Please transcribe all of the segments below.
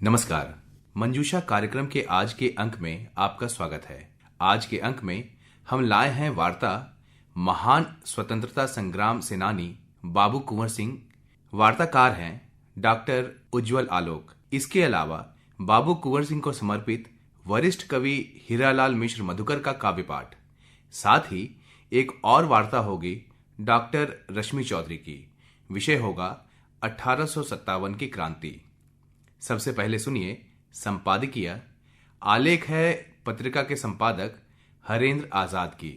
नमस्कार। मंजूषा कार्यक्रम के आज के अंक में आपका स्वागत है। आज के अंक में हम लाए हैं वार्ता महान स्वतंत्रता संग्राम सेनानी बाबू कुंवर सिंह। वार्ताकार हैं डॉक्टर उज्जवल आलोक। इसके अलावा बाबू कुंवर सिंह को समर्पित वरिष्ठ कवि हीरालाल मिश्र मधुकर का काव्य पाठ। साथ ही एक और वार्ता होगी डॉक्टर रश्मि चौधरी की। विषय होगा 1857 की क्रांति। सबसे पहले सुनिए संपादकीय। आलेख है पत्रिका के संपादक हरेंद्र आजाद की।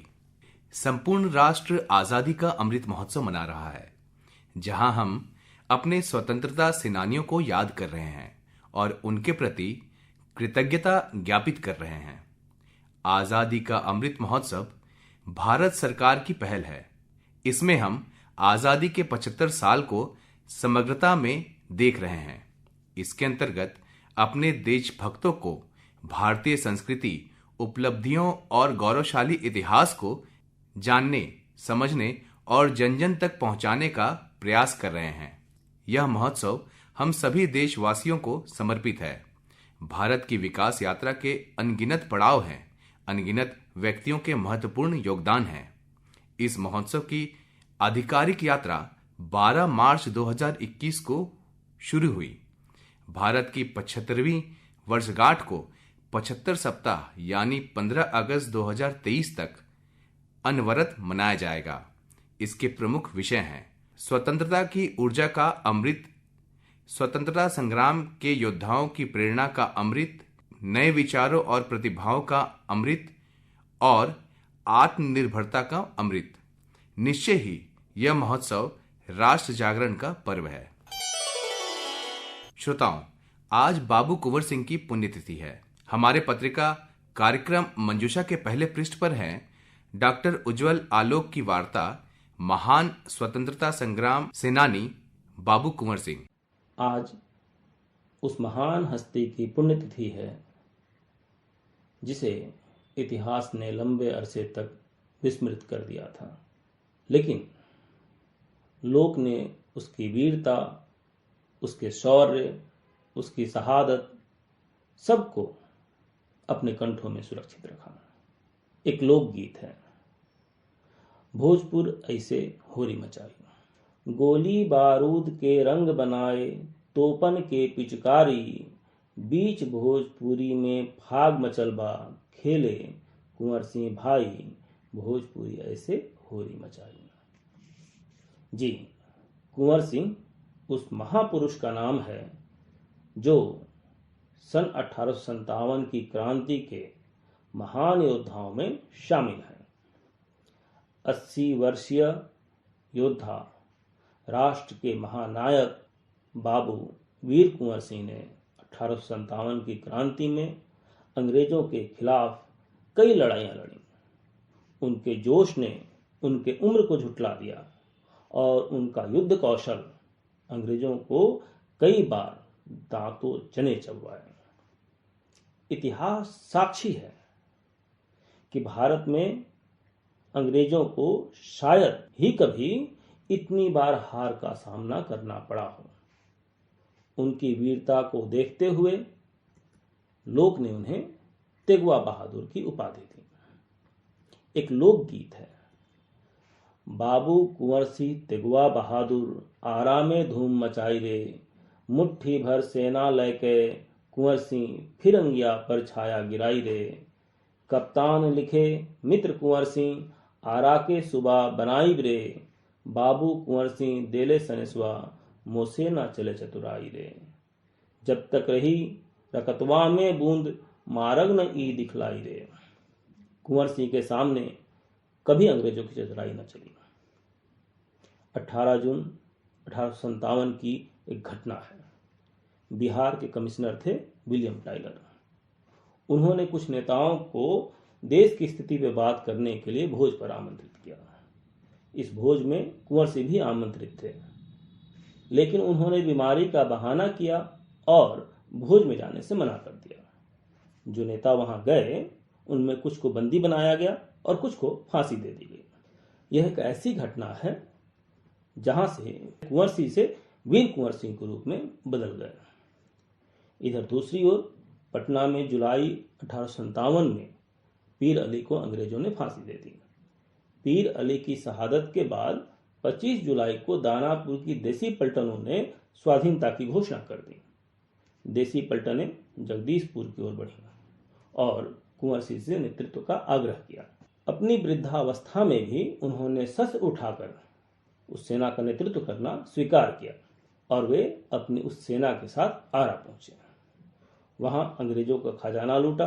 संपूर्ण राष्ट्र आजादी का अमृत महोत्सव मना रहा है, जहां हम अपने स्वतंत्रता सेनानियों को याद कर रहे हैं और उनके प्रति कृतज्ञता ज्ञापित कर रहे हैं। आजादी का अमृत महोत्सव भारत सरकार की पहल है। इसमें हम आजादी के 75 साल को समग्रता में देख रहे हैं। इसके अंतर्गत अपने देशभक्तों को भारतीय संस्कृति, उपलब्धियों और गौरवशाली इतिहास को जानने, समझने और जन जन तक पहुंचाने का प्रयास कर रहे हैं। यह महोत्सव हम सभी देशवासियों को समर्पित है। भारत की विकास यात्रा के अनगिनत पड़ाव हैं, अनगिनत व्यक्तियों के महत्वपूर्ण योगदान हैं। इस महोत्सव की आधिकारिक यात्रा 12 मार्च 2021 को शुरू हुई। भारत की 75वीं वर्षगांठ को 75 सप्ताह यानी 15 अगस्त 2023 तक अनवरत मनाया जाएगा। इसके प्रमुख विषय हैं स्वतंत्रता की ऊर्जा का अमृत, स्वतंत्रता संग्राम के योद्धाओं की प्रेरणा का अमृत, नए विचारों और प्रतिभाओं का अमृत और आत्मनिर्भरता का अमृत। निश्चय ही यह महोत्सव राष्ट्र जागरण का पर्व है। श्रोताओं, आज बाबू कुंवर सिंह की पुण्यतिथि है। हमारे पत्रिका कार्यक्रम मंजूषा के पहले पृष्ठ पर है डॉक्टर उज्जवल आलोक की वार्ता महान स्वतंत्रता संग्राम सेनानी बाबू कुंवर सिंह। आज उस महान हस्ती की पुण्यतिथि है जिसे इतिहास ने लंबे अरसे तक विस्मृत कर दिया था, लेकिन लोक ने उसकी वीरता, उसके शौर्य, उसकी शहादत सबको अपने कंठों में सुरक्षित रखा। एक लोकगीत है, भोजपुर ऐसे होरी मचाई, गोली बारूद के रंग बनाए तोपन के पिचकारी, बीच भोजपुरी में फाग मचलबा खेले कुंवर सिंह भाई, भोजपुरी ऐसे होरी मचाई। जी, कुंवर सिंह उस महापुरुष का नाम है जो सन 1857 की क्रांति के महान योद्धाओं में शामिल है। 80 वर्षीय योद्धा, राष्ट्र के महानायक बाबू वीर कुंवर सिंह ने 1857 की क्रांति में अंग्रेजों के खिलाफ कई लड़ाइयां लड़ी। उनके जोश ने उनके उम्र को झुठला दिया और उनका युद्ध कौशल अंग्रेजों को कई बार दांतों जने चबवाए। इतिहास साक्षी है कि भारत में अंग्रेजों को शायद ही कभी इतनी बार हार का सामना करना पड़ा हो। उनकी वीरता को देखते हुए लोक ने उन्हें तेगवा बहादुर की उपाधि दी। एक लोकगीत है, बाबू कुंवर सिंह तेगवा बहादुर आरा में धूम मचाई रे, मुट्ठी भर सेना लेके कुंवर सिंह फिरंगिया पर छाया गिराई रे, कप्तान लिखे मित्र कुंवर सिंह आरा के सुबह बनाई रे, बाबू कुंवर सिंह देले सनेसवा मोसे ना चले चतुराई रे, जब तक रही रकतवा में बूंद मारग न ई दिखलाई रे। कुंवर सिंह के सामने कभी अंग्रेजों की चतुराई न चली। 18 जून 1857 की एक घटना है। बिहार के कमिश्नर थे विलियम टाइलर। उन्होंने कुछ नेताओं को देश की स्थिति पर बात करने के लिए भोज पर आमंत्रित किया। इस भोज में कुंवर सिंह भी आमंत्रित थे, लेकिन उन्होंने बीमारी का बहाना किया और भोज में जाने से मना कर दिया। जो नेता वहां गए उनमें कुछ को बंदी बनाया गया और कुछ को फांसी दे दी गई। यह एक ऐसी घटना है जहां से कुंवर सिंह से वीर कुंवर सिंह के रूप में बदल गए। इधर दूसरी ओर पटना में जुलाई 1857 में पीर अली को अंग्रेजों ने फांसी दे दी। पीर अली की शहादत के बाद 25 जुलाई को दानापुर की देसी पलटनों ने स्वाधीनता की घोषणा कर दी। देसी पलटनें जगदीशपुर की ओर बढ़ी और कुंवर सिंह से नेतृत्व का आग्रह किया। अपनी वृद्धावस्था में भी उन्होंने शस्त्र उठाकर उस सेना का नेतृत्व करना स्वीकार किया और वे अपनी उस सेना के साथ आरा पहुंचे। वहां अंग्रेजों का खजाना लूटा,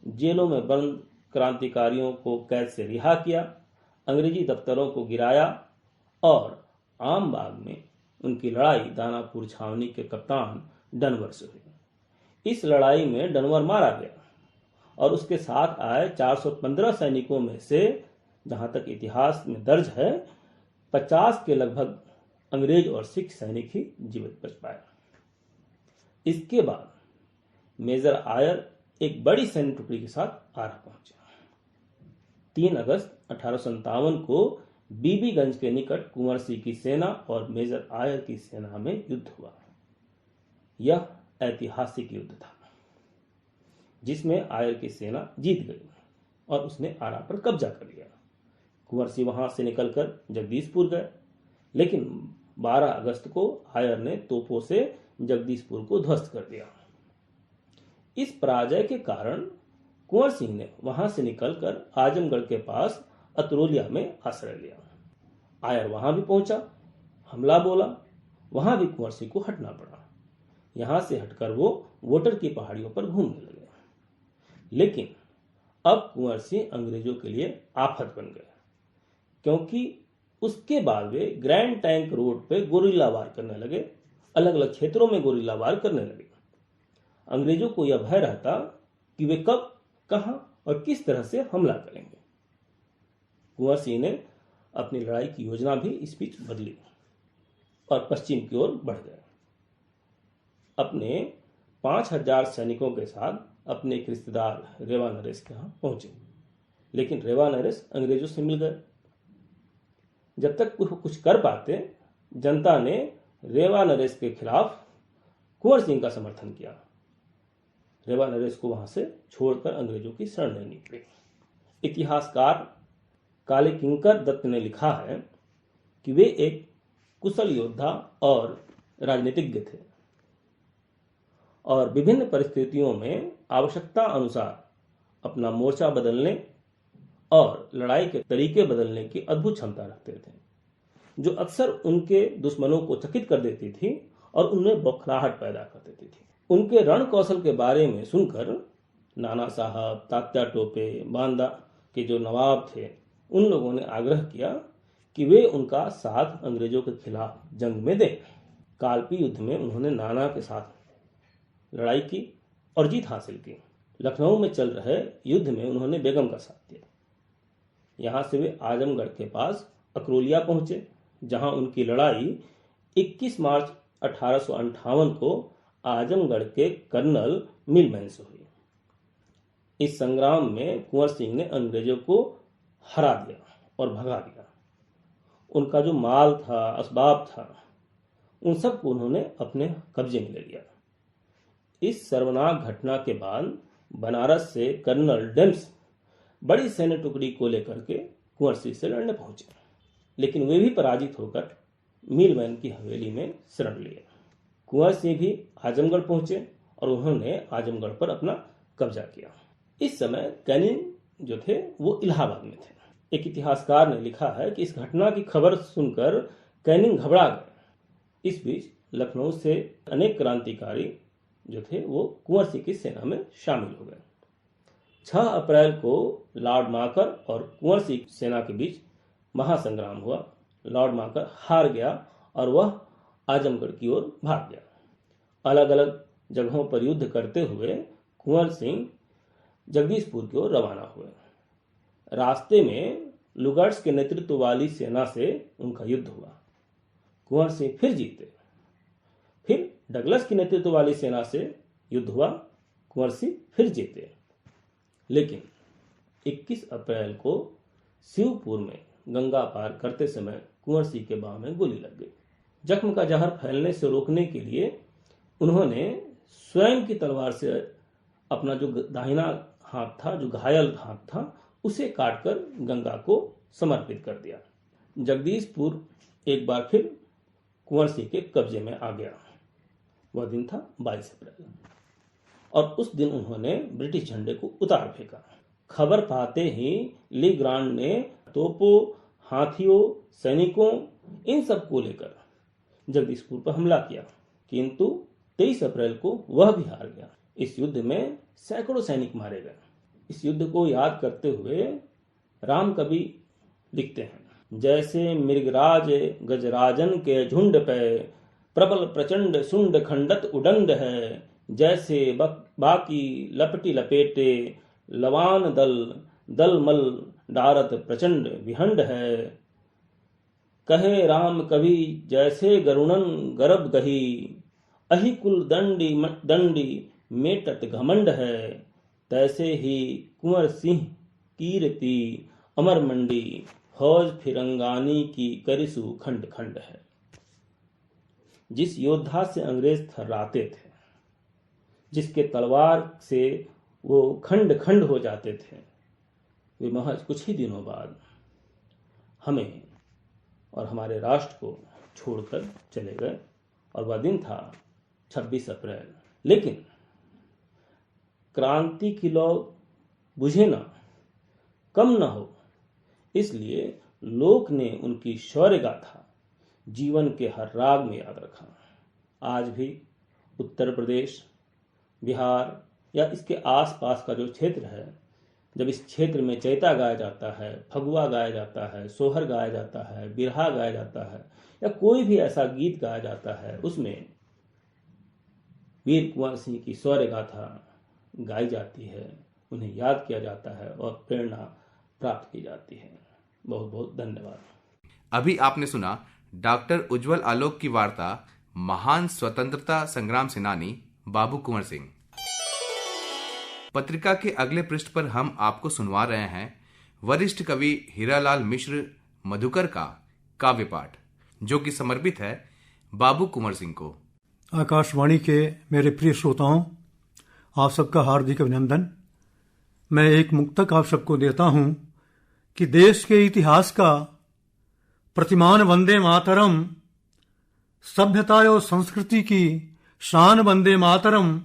जेलों में बंद क्रांतिकारियों को कैद से रिहा किया, अंग्रेजी दफ्तरों को गिराया और आमबाग में उनकी लड़ाई दानापुर छावनी के कप्तान डनवर से हुई। इस लड़ाई में डनवर मारा गया और उसके साथ आए 415 सैनिकों में से, जहां तक इतिहास में दर्ज है, 50 के लगभग अंग्रेज और सिख सैनिक ही जीवित बच पाए। इसके बाद मेजर आयर एक बड़ी सैन्य टुकड़ी के साथ आरा पहुंचे। 3 अगस्त 1857 को बीबीगंज के निकट कुंवर सिंह की सेना और मेजर आयर की सेना में युद्ध हुआ। यह ऐतिहासिक युद्ध था जिसमें आयर की सेना जीत गई और उसने आरा पर कब्जा कर लिया। कुंवर सिंह वहां से निकलकर जगदीशपुर गए, लेकिन 12 अगस्त को आयर ने तोपों से जगदीशपुर को ध्वस्त कर दिया। इस पराजय के कारण कुंवर सिंह ने वहां से निकलकर आजमगढ़ के पास अतरोलिया में आश्रय लिया। आयर वहां भी पहुंचा, हमला बोला, वहां भी कुंवर सिंह को हटना पड़ा। यहां से हटकर वो वोटर की पहाड़ियों पर घूमने लगे। लेकिन अब कुंवर सिंह अंग्रेजों के लिए आफत बन गए, क्योंकि उसके बाद वे ग्रैंड टैंक रोड पे गोरिल्ला वार करने लगे, अलग अलग क्षेत्रों में गोरिल्ला वार करने लगे। अंग्रेजों को यह भय रहता कि वे कब, कहां और किस तरह से हमला करेंगे। कुंवर सिंह ने अपनी लड़ाई की योजना भी इस बीच बदली और पश्चिम की ओर बढ़ गए। अपने 5000 सैनिकों के साथ अपने एक रिश्तेदार रेवा नरेश के यहाँ पहुंचे, लेकिन रेवा नरेश अंग्रेजों से मिल गए। जब तक कुछ कर पाते, जनता ने रेवा नरेश के खिलाफ कुंवर सिंह का समर्थन किया। रेवा नरेश को वहां से छोड़कर अंग्रेजों की शरण लेनी पड़ी। इतिहासकार काले किंकर दत्त ने लिखा है कि वे एक कुशल योद्धा और राजनीतिज्ञ थे और विभिन्न परिस्थितियों में आवश्यकता अनुसार अपना मोर्चा बदलने और लड़ाई के तरीके बदलने की अद्भुत क्षमता रखते थे, जो अक्सर उनके दुश्मनों को चकित कर देती थी और उनमें बौखलाहट पैदा कर देती थी। उनके रण कौशल के बारे में सुनकर नाना साहब, तात्या टोपे, बांदा के जो नवाब थे, उन लोगों ने आग्रह किया कि वे उनका साथ अंग्रेजों के खिलाफ जंग में दें। कालपी युद्ध में उन्होंने नाना के साथ लड़ाई की और जीत हासिल की। लखनऊ में चल रहे युद्ध में उन्होंने बेगम का साथ दिया। यहां से वे आजमगढ़ के पास अकरोलिया पहुंचे, जहां उनकी लड़ाई 21 मार्च 1858 को आजमगढ़ के कर्नल मिलमैन से हुई। इस संग्राम में कुंवर सिंह ने अंग्रेजों को हरा दिया और भगा दिया। उनका जो माल था, असबाब था, उन सबको उन्होंने अपने कब्जे में ले लिया। इस सर्वनाक घटना के बाद बनारस से कर्नल डेम्स बड़ी सैन्य टुकड़ी को लेकर के कुंवर सिंह से लड़ने पहुंचे, लेकिन वे भी पराजित होकर मिलमैन की हवेली में शरण लिए। कुंवर सिंह भी आजमगढ़ पहुंचे और उन्होंने आजमगढ़ पर अपना कब्जा किया। इस समय कैनिंग जो थे वो इलाहाबाद में थे। एक इतिहासकार ने लिखा है कि इस घटना की खबर सुनकर कैनिंग घबरा गए। इस बीच लखनऊ से अनेक क्रांतिकारी जो थे वो कुंवर सिंह की सेना में शामिल हो गए। 6 अप्रैल को लॉर्ड माकर और कुंवर सिंह सेना के बीच महासंग्राम हुआ। लॉर्ड माकर हार गया और वह आजमगढ़ की ओर भाग गया। अलग अलग जगहों पर युद्ध करते हुए कुंवर सिंह जगदीशपुर की ओर रवाना हुए। रास्ते में लुगर्ट्स के नेतृत्व वाली सेना से उनका युद्ध हुआ। कुंवर सिंह फिर जीते। फिर डगलस की नेतृत्व वाली सेना से युद्ध हुआ। कुंवर सिंह फिर जीते। लेकिन 21 अप्रैल को शिवपुर में गंगा पार करते समय कुंवर सिंह के बाह में गोली लग गई। जख्म का जहर फैलने से रोकने के लिए उन्होंने स्वयं की तलवार से अपना जो दाहिना हाथ था, जो घायल हाथ था, उसे काटकर गंगा को समर्पित कर दिया। जगदीशपुर एक बार फिर कुंवर सिंह के कब्जे में आ गया। वह दिन था 22 अप्रैल और उस दिन उन्होंने ब्रिटिश झंडे को उतार फेंका। खबर पाते ही ली ग्रांड ने तोपों, हाथियों, सैनिकों, इन सब को लेकर जगदीशपुर पर हमला किया, किंतु 23 अप्रैल को वह भी हार गया। इस युद्ध में सैकड़ों सैनिक मारे गए। इस युद्ध को याद करते हुए राम कवि लिखते हैं, जैसे मृगराज गजराजन के झुंड पे प्रबल प्रचंड सुंड खंडत उडंड है, जैसे बाकी लपटी लपेटे लवान दल दलमल डारत प्रचंड विहंड है। कहे राम कवि जैसे गरुणन गरब गही, अहि कुल दंडी दंडी मेटत घमंड है, तैसे ही कुंवर सिंह कीर्ति अमर मंडी, फौज फिरंगानी की करिसु खंड खंड है। जिस योद्धा से अंग्रेज थर्राते थे, जिसके तलवार से वो खंड खंड हो जाते थे, वे महज कुछ ही दिनों बाद हमें और हमारे राष्ट्र को छोड़कर चले गए और वह दिन था 26 अप्रैल। लेकिन क्रांति की लौ बुझे ना, कम ना हो, इसलिए लोक ने उनकी शौर्य गाथा जीवन के हर राग में याद रखा। आज भी उत्तर प्रदेश, बिहार या इसके आसपास का जो क्षेत्र है, जब इस क्षेत्र में चैता गाया जाता है, फगुआ गाया जाता है, सोहर गाया जाता है, बिरहा गाया जाता है या कोई भी ऐसा गीत गाया जाता है, उसमें वीर कुंवर सिंह की शौर्य गाथा गाई जाती है, उन्हें याद किया जाता है और प्रेरणा प्राप्त की जाती है। बहुत बहुत धन्यवाद। अभी आपने सुना डॉक्टर उज्जवल आलोक की वार्ता महान स्वतंत्रता संग्राम सेनानी बाबू कुंवर सिंह। पत्रिका के अगले पृष्ठ पर हम आपको सुनवा रहे हैं वरिष्ठ कवि हीरालाल मिश्र मधुकर का काव्य पाठ, जो कि समर्पित है बाबू कुंवर सिंह को। आकाशवाणी के मेरे प्रिय श्रोताओं, आप सबका हार्दिक अभिनंदन। मैं एक मुक्तक आप सबको देता हूं कि देश के इतिहास का प्रतिमान वंदे मातरम, सभ्यता और संस्कृति की शान वंदे मातरम,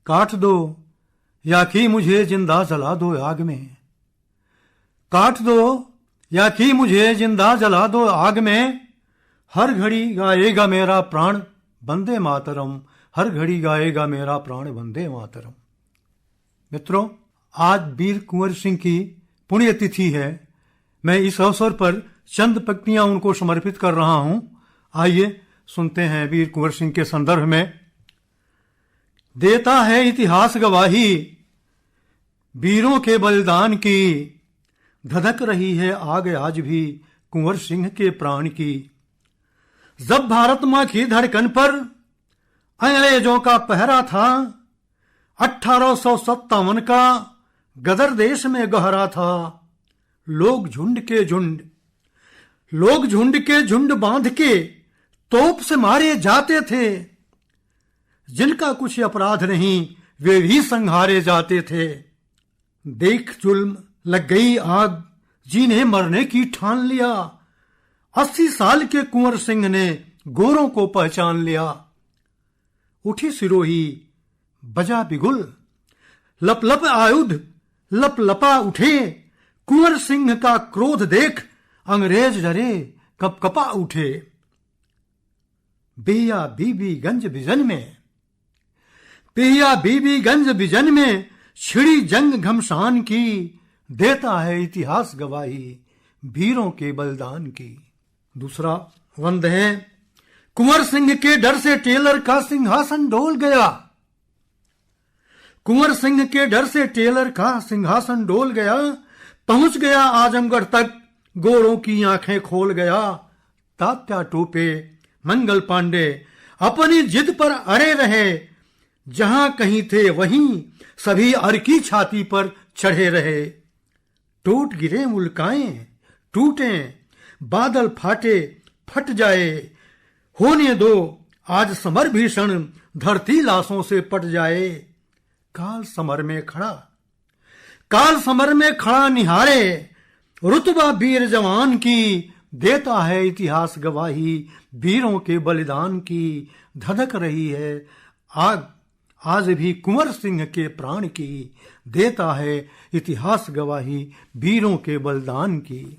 काट दो या कि मुझे जिंदा जला दो आग में, काट दो या कि मुझे जिंदा जला दो आग में, हर घड़ी गाएगा मेरा प्राण वंदे मातरम, हर घड़ी गाएगा मेरा प्राण वंदे मातरम। मित्रों, आज वीर कुंवर सिंह की पुण्यतिथि है। मैं इस अवसर पर चंद पंक्तियां उनको समर्पित कर रहा हूं। आइए सुनते हैं वीर कुंवर सिंह के संदर्भ में। देता है इतिहास गवाही वीरों के बलिदान की, धधक रही है आग आज भी कुंवर सिंह के प्राण की। जब भारत मां की धड़कन पर अंग्रेजों का पहरा था, 1857 का गदर देश में गहरा था। लोग झुंड के झुंड बांध के तोप से मारे जाते थे, जिनका कुछ अपराध नहीं वे भी संहारे जाते थे। देख जुल्म लग गई आग जिन्हें मरने की ठान लिया, 80 साल के कुंवर सिंह ने गोरों को पहचान लिया। उठी सिरोही बजा बिगुल, लप लप आयुध लप लपा उठे, कुंवर सिंह का क्रोध देख अंग्रेज डरे कप कपा उठे। बेया बीबीगंज बिजन में छिड़ी जंग घमसान की, देता है इतिहास गवाही वीरों के बलिदान की। दूसरा वंद है, कुंवर सिंह के डर से टेलर का सिंहासन डोल गया, कुंवर सिंह के डर से टेलर का सिंहासन डोल गया, पहुंच गया आजमगढ़ तक गोरों की आंखें खोल गया। तात्या टोपे मंगल पांडे अपनी जिद पर अड़े रहे, जहां कहीं थे वहीं सभी अर की छाती पर चढ़े रहे। टूट गिरे मुल्काएं टूटे, बादल फाटे फट जाए, होने दो आज समर भीषण धरती लाशों से पट जाए। काल समर में खड़ा निहारे, रुतबा वीर जवान की, देता है इतिहास गवाही, वीरों के बलिदान की धधक रही है आग आज भी कुंवर सिंह के प्राण की, देता है इतिहास गवाही, वीरों के बलिदान की।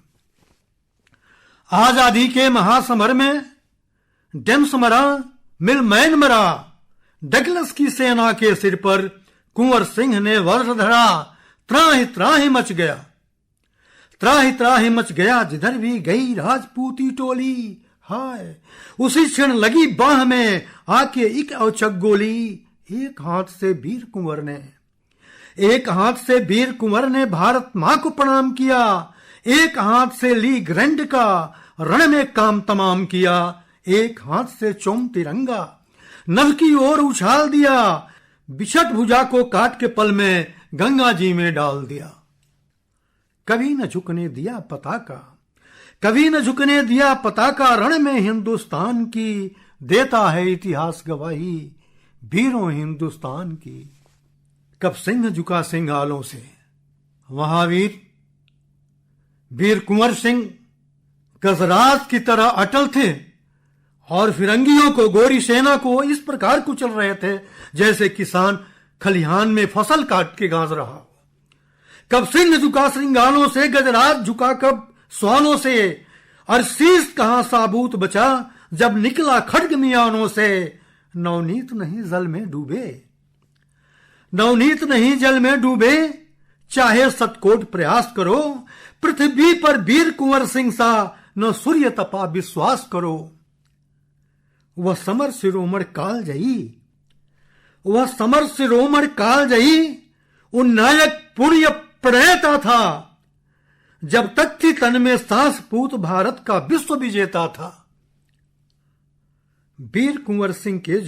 आजादी के महासमर में डेम्स मरा, मिलमैन मरा, डगलस की सेना के सिर पर कुंवर सिंह ने वर्ष धरा। त्राहि त्राहि मच गया जिधर भी गई राजपूती टोली। हाय उसी क्षण लगी बाह में आके एक औचक गोली। एक हाथ से वीर कुंवर ने भारत मां को प्रणाम किया। एक हाथ से ली ग्रैंड का रण में काम तमाम किया। एक हाथ से चोम तिरंगा नभ की ओर उछाल दिया। बिछट भुजा को काट के पल में गंगा जी में डाल दिया। कभी न झुकने दिया पताका रण में हिंदुस्तान की, देता है इतिहास गवाही, वीरों हिंदुस्तान की। कब सिंह झुका सिंगालों से, महावीर वीर कुंवर सिंह गजराज की तरह अटल थे और फिरंगियों को, गोरी सेना को इस प्रकार कुचल रहे थे जैसे किसान खलिहान में फसल काट के गांज रहा हो। कब सिंह झुका श्रृंगालों से, गजराज झुका कब स्वानों से, और शीश कहां साबूत बचा जब निकला खड्ग मियानों से। नवनीत नहीं जल में डूबे, चाहे शतकोट प्रयास करो, पृथ्वी पर वीर कुंवर सिंह सा न सूर्य तपा विश्वास करो। वह समर शिरोमण काल जयी उन्नायक पुण्य प्रणेता था। जब तक थी तन में सांस पूत भारत का विश्व विजेता था। वीर कुंवर सिंह के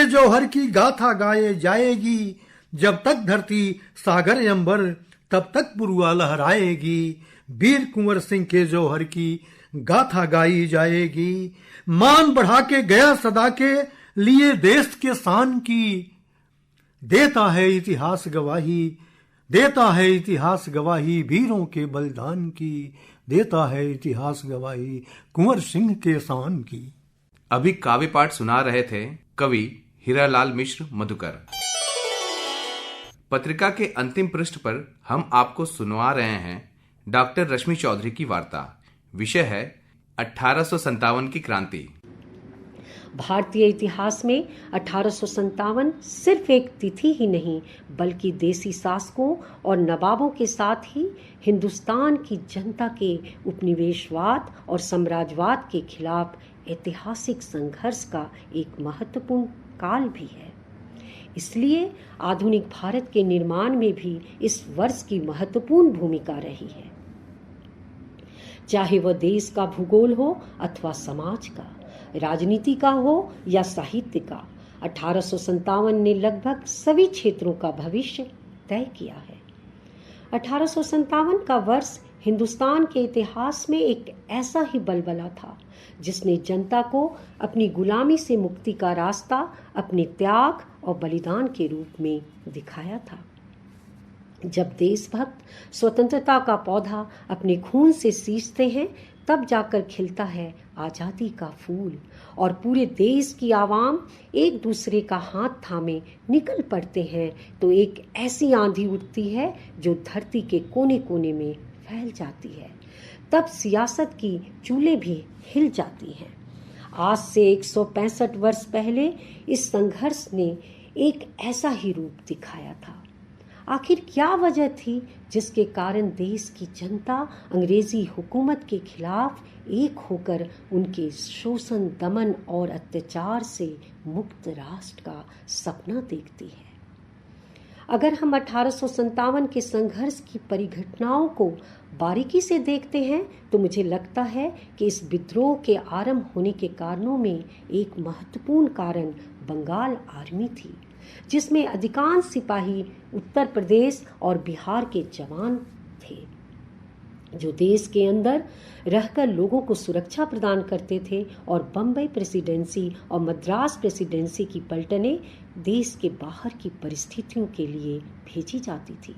जौहर की गाथा गाए जाएगी। जब तक धरती सागर अंबर तब तक पुरुआ लहराएगी। वीर कुंवर सिंह के जौहर की गाथा गाई जाएगी। मान बढ़ा के गया सदा के लिए देश के शान की, देता है इतिहास गवाही, वीरों के बलिदान की, देता है इतिहास गवाही, कुंवर सिंह के शान की। अभी काव्य पाठ सुना रहे थे कवि हीरालाल मिश्र मधुकर। पत्रिका के अंतिम पृष्ठ पर हम आपको सुनवा रहे हैं डॉक्टर रश्मि चौधरी की वार्ता। विषय है 1857 की क्रांति। भारतीय इतिहास में 1857 सिर्फ एक तिथि ही नहीं बल्कि देसी शासकों और नवाबों के साथ ही हिंदुस्तान की जनता के उपनिवेशवाद और साम्राज्यवाद के खिलाफ ऐतिहासिक संघर्ष का एक महत्वपूर्ण काल भी है। इसलिए आधुनिक भारत के निर्माण में भी इस वर्ष की महत्वपूर्ण भूमिका रही है। चाहे वह देश का भूगोल हो अथवा समाज का, राजनीति का हो या साहित्य का, 1857 ने लगभग सभी क्षेत्रों का भविष्य तय किया है। 1857 का वर्ष हिंदुस्तान के इतिहास में एक ऐसा ही बलबला था जिसने जनता को अपनी गुलामी से मुक्ति का रास्ता अपने त्याग और बलिदान के रूप में दिखाया था। जब देशभक्त स्वतंत्रता का पौधा अपने खून से सींचते हैं तब जाकर खिलता है आजादी का फूल और पूरे देश की आवाम एक दूसरे का हाथ थामे निकल पड़ते हैं तो एक ऐसी आंधी उठती है जो धरती के कोने कोने में फैल जाती है। तब सियासत की चूलें भी हिल जाती हैं। आज से 165 वर्ष पहले इस संघर्ष ने एक ऐसा ही रूप दिखाया था। आखिर क्या वजह थी जिसके कारण देश की जनता अंग्रेजी हुकूमत के खिलाफ एक होकर उनके शोषण, दमन और अत्याचार से मुक्त राष्ट्र का सपना देखती है? अगर हम 1857 के संघर्ष की परिघटनाओं को बारीकी से देखते हैं तो मुझे लगता है कि इस विद्रोह के आरंभ होने के कारणों में एक महत्वपूर्ण कारण बंगाल आर्मी थी, जिसमें अधिकांश सिपाही उत्तर प्रदेश और बिहार के जवान थे। जो देश के अंदर रहकर लोगों को सुरक्षा प्रदान करते थे, और बम्बई प्रेसिडेंसी और मद्रास प्रेसिडेंसी की पलटनें देश के बाहर की परिस्थितियों के लिए भेजी जाती थी।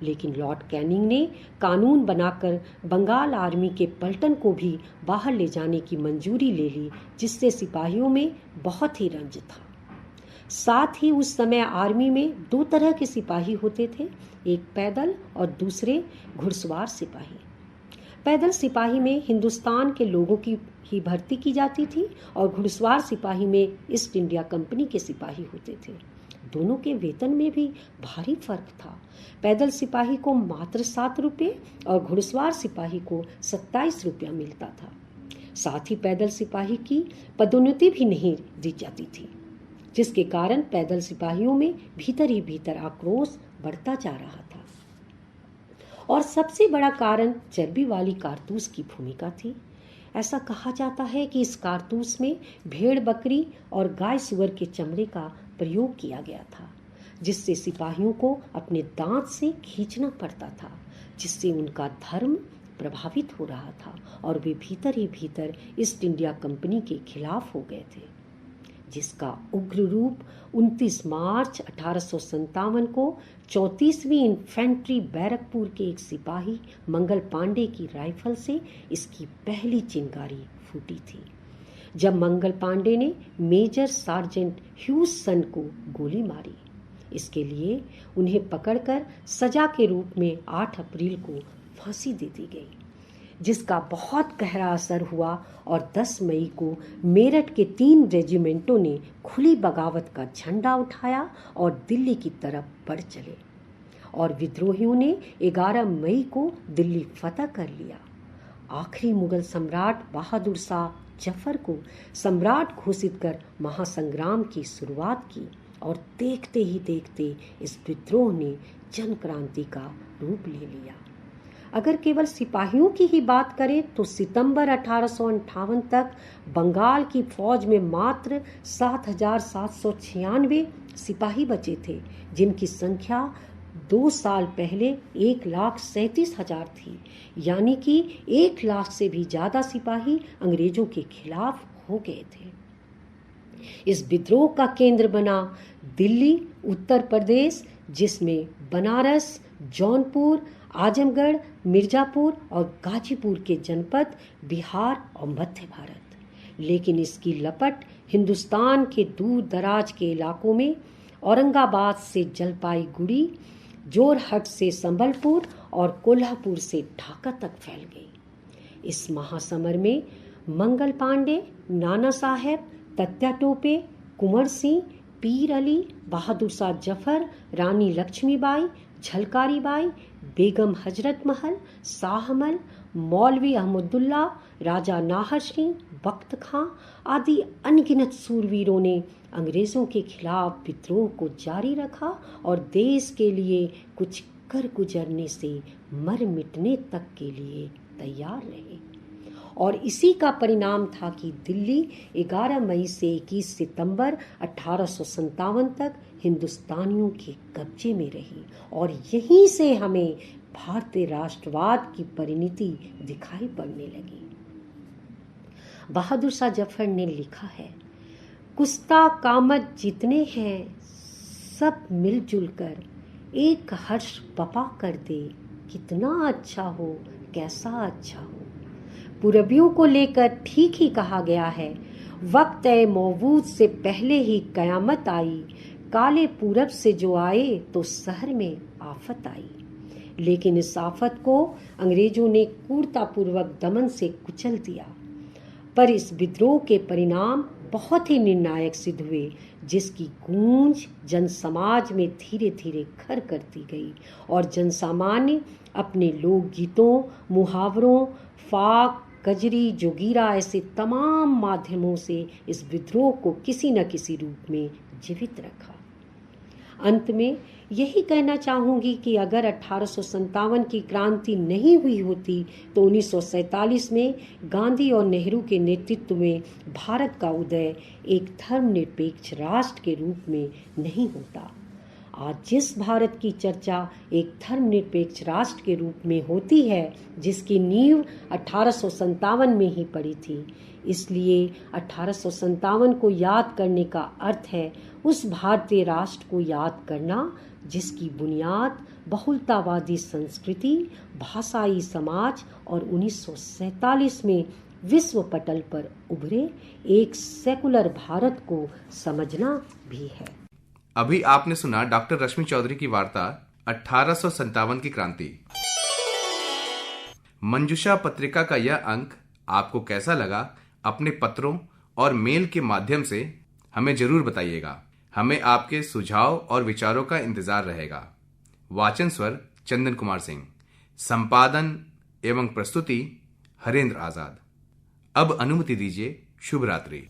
लेकिन लॉर्ड कैनिंग ने कानून बनाकर बंगाल आर्मी के पलटन को भी बाहर ले जाने की मंजूरी ले ली, जिससे सिपाहियों में बहुत ही रंज था। साथ ही उस समय आर्मी में दो तरह के सिपाही होते थे, एक पैदल और दूसरे घुड़सवार सिपाही। पैदल सिपाही में हिंदुस्तान के लोगों की ही भर्ती की जाती थी और घुड़सवार सिपाही में ईस्ट इंडिया कंपनी के सिपाही होते थे। दोनों के वेतन में भी भारी फर्क था। पैदल सिपाही को मात्र 7 रुपये और घुड़सवार सिपाही को 27 रुपया मिलता था। साथ ही पैदल सिपाही की पदोन्नति भी नहीं दी जाती थी, जिसके कारण पैदल सिपाहियों में भीतर ही भीतर आक्रोश बढ़ता जा रहा था। और सबसे बड़ा कारण चर्बी वाली कारतूस की भूमिका थी। ऐसा कहा जाता है कि इस कारतूस में भेड़ बकरी और गाय सुअर के चमड़े का प्रयोग किया गया था, जिससे सिपाहियों को अपने दांत से खींचना पड़ता था, जिससे उनका धर्म प्रभावित हो रहा था और वे भीतर ही भीतर ईस्ट इंडिया कंपनी के खिलाफ हो गए थे, जिसका उग्र रूप 29 मार्च 1857 को 34वीं इन्फेंट्री बैरकपुर के एक सिपाही मंगल पांडे की राइफल से इसकी पहली चिंगारी फूटी थी, जब मंगल पांडे ने मेजर सार्जेंट ह्यूसन को गोली मारी। इसके लिए उन्हें पकड़कर सजा के रूप में 8 अप्रैल को फांसी दे दी गई, जिसका बहुत गहरा असर हुआ और 10 मई को मेरठ के 3 रेजिमेंटों ने खुली बगावत का झंडा उठाया और दिल्ली की तरफ बढ़ चले, और विद्रोहियों ने 11 मई को दिल्ली फतह कर लिया। आखिरी मुगल सम्राट बहादुर शाह जफर को सम्राट घोषित कर महासंग्राम की शुरुआत की, और देखते ही देखते इस विद्रोह ने जन क्रांति का रूप ले लिया। अगर केवल सिपाहियों की ही बात करें तो सितंबर 1858 तक बंगाल की फौज में मात्र 7,796 सिपाही बचे थे, जिनकी संख्या 2 साल पहले 1,37,000 थी। यानी कि 1 लाख से भी ज्यादा सिपाही अंग्रेजों के खिलाफ हो गए थे। इस विद्रोह का केंद्र बना दिल्ली, उत्तर प्रदेश, जिसमें बनारस, जौनपुर, आजमगढ़, मिर्जापुर और गाजीपुर के जनपद, बिहार और मध्य भारत। लेकिन इसकी लपट हिंदुस्तान के दूर दराज के इलाकों में औरंगाबाद से जलपाईगुड़ी, जोरहट से संबलपुर और कोल्हापुर से ढाका तक फैल गई। इस महासमर में मंगल पांडे, नाना साहेब, तत्या टोपे, कुंवर सिंह, पीर अली, बहादुर शाह जफर, रानी लक्ष्मीबाई, झलकारी बाई, बेगम हजरत महल, शाहमल, मौलवी अहमदुल्ला, राजा नाहर सिंह, बख्त खां आदि अनगिनत सूरवीरों ने अंग्रेजों के खिलाफ विद्रोह को जारी रखा और देश के लिए कुछ कर गुजरने से मर मिटने तक के लिए तैयार रहे। और इसी का परिणाम था कि दिल्ली 11 मई से 21 सितंबर 1857 तक हिंदुस्तानियों के कब्जे में रही, और यहीं से हमें भारतीय राष्ट्रवाद की परिणति दिखाई पड़ने लगी। बहादुर शाह जफर ने लिखा है, कुश्ता कामत जितने हैं सब मिलजुल कर एक हर्ष बपा कर दे, कितना अच्छा हो कैसा अच्छा हो। पूरबियों को लेकर ठीक ही कहा गया है, वक्त ए मौजूद से पहले ही कयामत आई, काले पूरब से जो आए तो शहर में आफत आई। लेकिन इस आफत को अंग्रेजों ने क्रूरतापूर्वक दमन से कुचल दिया, पर इस विद्रोह के परिणाम बहुत ही निर्णायक सिद्ध हुए, जिसकी गूंज जन समाज में धीरे धीरे घर करती गई और जनसामान्य अपने लोकगीतों, मुहावरों, फाक, कजरी, जोगीरा ऐसे तमाम माध्यमों से इस विद्रोह को किसी न किसी रूप में जीवित रखा। अंत में यही कहना चाहूंगी कि अगर 1857 की क्रांति नहीं हुई होती तो 1947 में गांधी और नेहरू के नेतृत्व में भारत का उदय एक धर्मनिरपेक्ष राष्ट्र के रूप में नहीं होता। आज जिस भारत की चर्चा एक धर्मनिरपेक्ष राष्ट्र के रूप में होती है, जिसकी नींव 1857 में ही पड़ी थी, इसलिए 1857 को याद करने का अर्थ है उस भारतीय राष्ट्र को याद करना जिसकी बुनियाद बहुलतावादी संस्कृति, भाषाई समाज और 1947 में विश्व पटल पर उभरे एक सेकुलर भारत को समझना भी है। अभी आपने सुना डॉक्टर रश्मि चौधरी की वार्ता 1857 की क्रांति। मंजूषा पत्रिका का यह अंक आपको कैसा लगा? अपने पत्रों और मेल के माध्यम से हमें जरूर बताइएगा। हमें आपके सुझाव और विचारों का इंतजार रहेगा। वाचन स्वर चंदन कुमार सिंह, संपादन एवं प्रस्तुति हरेंद्र आजाद। अब अनुमति दीजिए। शुभ रात्रि।